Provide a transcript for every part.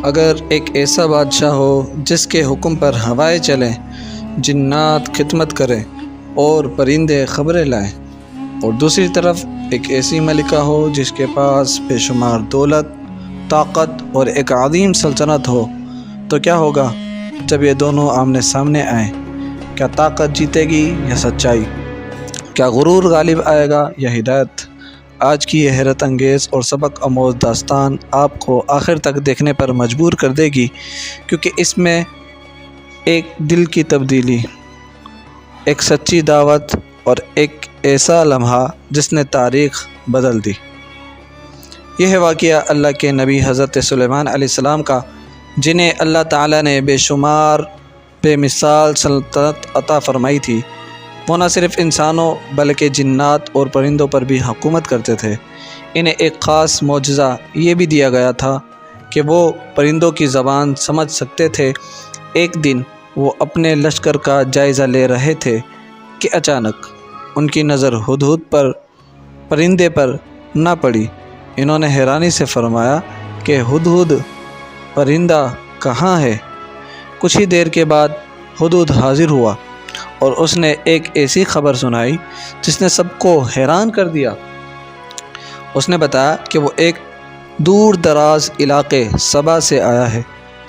اگر ایک ایسا بادشاہ ہو جس کے حکم پر ہوائیں چلیں، جنات خدمت کریں اور پرندے خبریں لائیں، اور دوسری طرف ایک ایسی ملکہ ہو جس کے پاس بے شمار دولت، طاقت اور ایک عظیم سلطنت ہو، تو کیا ہوگا جب یہ دونوں آمنے سامنے آئیں؟ کیا طاقت جیتے گی یا سچائی؟ کیا غرور غالب آئے گا یا ہدایت؟ آج کی یہ حیرت انگیز اور سبق آموز داستان آپ کو آخر تک دیکھنے پر مجبور کر دے گی، کیونکہ اس میں ایک دل کی تبدیلی، ایک سچی دعوت اور ایک ایسا لمحہ جس نے تاریخ بدل دی۔ یہ ہے واقعہ اللہ کے نبی حضرت سلیمان علیہ السلام کا، جنہیں اللہ تعالیٰ نے بے شمار بے مثال سلطنت عطا فرمائی تھی۔ وہ نہ صرف انسانوں بلکہ جنات اور پرندوں پر بھی حکومت کرتے تھے۔ انہیں ایک خاص معجزہ یہ بھی دیا گیا تھا کہ وہ پرندوں کی زبان سمجھ سکتے تھے۔ ایک دن وہ اپنے لشکر کا جائزہ لے رہے تھے کہ اچانک ان کی نظر ہدہد پرندے پر نہ پڑی۔ انہوں نے حیرانی سے فرمایا کہ ہدہد پرندہ کہاں ہے؟ کچھ ہی دیر کے بعد ہدہد حاضر ہوا اور اس نے ایک ایسی خبر سنائی جس نے سب کو حیران کر دیا۔ اس نے بتایا کہ وہ ایک دور دراز علاقے سبا سے آیا ہے،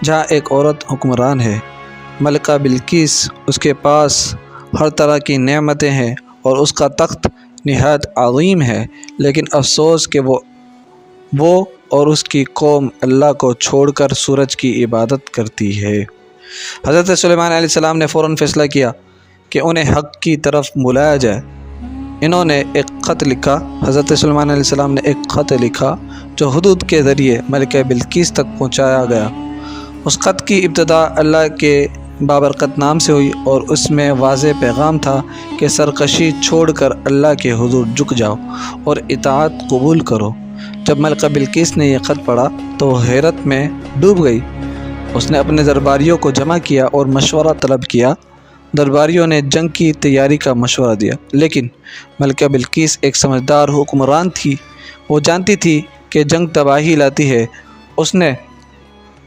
جہاں ایک عورت حکمران ہے، ملکہ بلقیس۔ اس کے پاس ہر طرح کی نعمتیں ہیں اور اس کا تخت نہایت عظیم ہے، لیکن افسوس کہ وہ اور اس کی قوم اللہ کو چھوڑ کر سورج کی عبادت کرتی ہے۔ حضرت سلیمان علیہ السلام نے فوراً فیصلہ کیا کہ انہیں حق کی طرف بلایا جائے۔ انہوں نے ایک خط لکھا، حضرت سلیمان علیہ السلام نے ایک خط لکھا جو ہدہد کے ذریعے ملکہ بلقیس تک پہنچایا گیا۔ اس خط کی ابتدا اللہ کے بابرکت نام سے ہوئی اور اس میں واضح پیغام تھا کہ سرکشی چھوڑ کر اللہ کے حضور جھک جاؤ اور اطاعت قبول کرو۔ جب ملکہ بلقیس نے یہ خط پڑھا تو وہ حیرت میں ڈوب گئی۔ اس نے اپنے درباریوں کو جمع کیا اور مشورہ طلب کیا۔ درباریوں نے جنگ کی تیاری کا مشورہ دیا، لیکن ملکہ بلقیس ایک سمجھدار حکمران تھی۔ وہ جانتی تھی کہ جنگ تباہی لاتی ہے۔ اس نے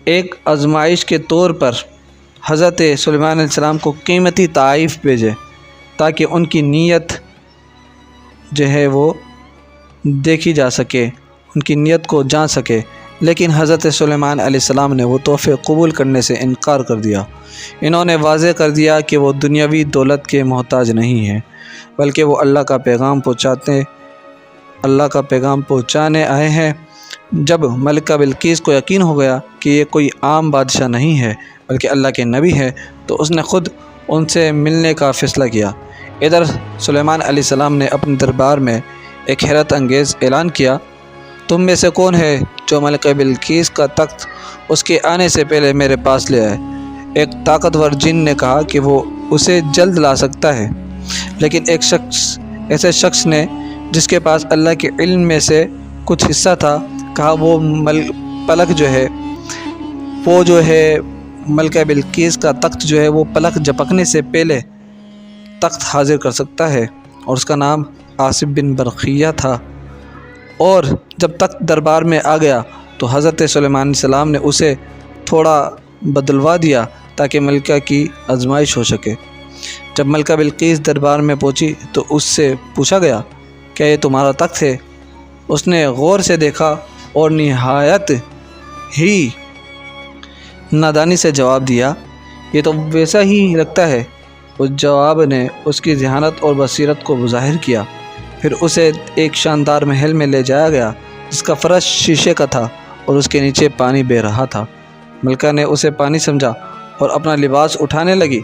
ایک آزمائش کے طور پر حضرت سلیمان علیہ السلام کو قیمتی تحائف بھیجے تاکہ ان کی نیت وہ دیکھی جا سکے، ان کی نیت کو جان سکے، لیکن حضرت سلیمان علیہ السلام نے وہ تحفے قبول کرنے سے انکار کر دیا۔ انہوں نے واضح کر دیا کہ وہ دنیاوی دولت کے محتاج نہیں ہیں، بلکہ وہ اللہ کا پیغام پہنچانے آئے ہیں۔ جب ملکہ بلقیس کو یقین ہو گیا کہ یہ کوئی عام بادشاہ نہیں ہے بلکہ اللہ کے نبی ہے، تو اس نے خود ان سے ملنے کا فیصلہ کیا۔ ادھر سلیمان علیہ السلام نے اپنے دربار میں ایک حیرت انگیز اعلان کیا، تم میں سے کون ہے جو ملکہ بلقیس کا تخت اس کے آنے سے پہلے میرے پاس لے آئے؟ ایک طاقتور جن نے کہا کہ وہ اسے جلد لا سکتا ہے، لیکن ایک ایسے شخص نے جس کے پاس اللہ کے علم میں سے کچھ حصہ تھا، کہا وہ ملکہ بلقیس کا تخت وہ پلک جھپکنے سے پہلے تخت حاضر کر سکتا ہے، اور اس کا نام آصف بن برقیہ تھا۔ اور جب تخت دربار میں آ گیا تو حضرت سلیمان علیہ السلام نے اسے تھوڑا بدلوا دیا تاکہ ملکہ کی آزمائش ہو سکے۔ جب ملکہ بلقیس دربار میں پہنچی تو اس سے پوچھا گیا، کیا یہ تمہارا تخت ہے؟ اس نے غور سے دیکھا اور نہایت ہی نادانی سے جواب دیا، یہ تو ویسا ہی لگتا ہے۔ اس جواب نے اس کی ذہانت اور بصیرت کو ظاہر کیا۔ پھر اسے ایک شاندار محل میں لے جایا گیا جس کا فرش شیشے کا تھا اور اس کے نیچے پانی بہہ رہا تھا۔ ملکہ نے اسے پانی سمجھا اور اپنا لباس اٹھانے لگی۔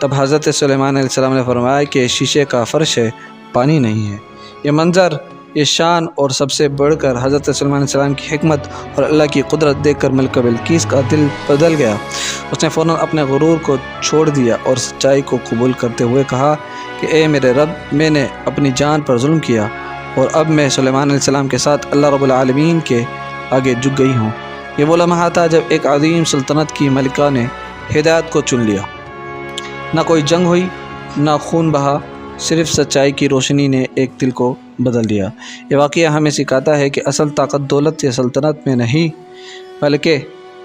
تب حضرت سلیمان علیہ السلام نے فرمایا کہ یہ شیشے کا فرش ہے، پانی نہیں ہے۔ یہ منظر، یہ شان اور سب سے بڑھ کر حضرت سلیمان علیہ السلام کی حکمت اور اللہ کی قدرت دیکھ کر ملکہ بلقیس کا دل بدل گیا۔ اس نے فوراً اپنے غرور کو چھوڑ دیا اور سچائی کو قبول کرتے ہوئے کہا کہ اے میرے رب، میں نے اپنی جان پر ظلم کیا اور اب میں سلیمان علیہ السلام کے ساتھ اللہ رب العالمین کے آگے جھک گئی ہوں۔ یہ وہ لمحہ تھا جب ایک عظیم سلطنت کی ملکہ نے ہدایت کو چن لیا۔ نہ کوئی جنگ ہوئی، نہ خون بہا، صرف سچائی کی روشنی نے ایک دل کو بدل دیا۔ یہ واقعہ ہمیں سکھاتا ہے کہ اصل طاقت دولت یا سلطنت میں نہیں بلکہ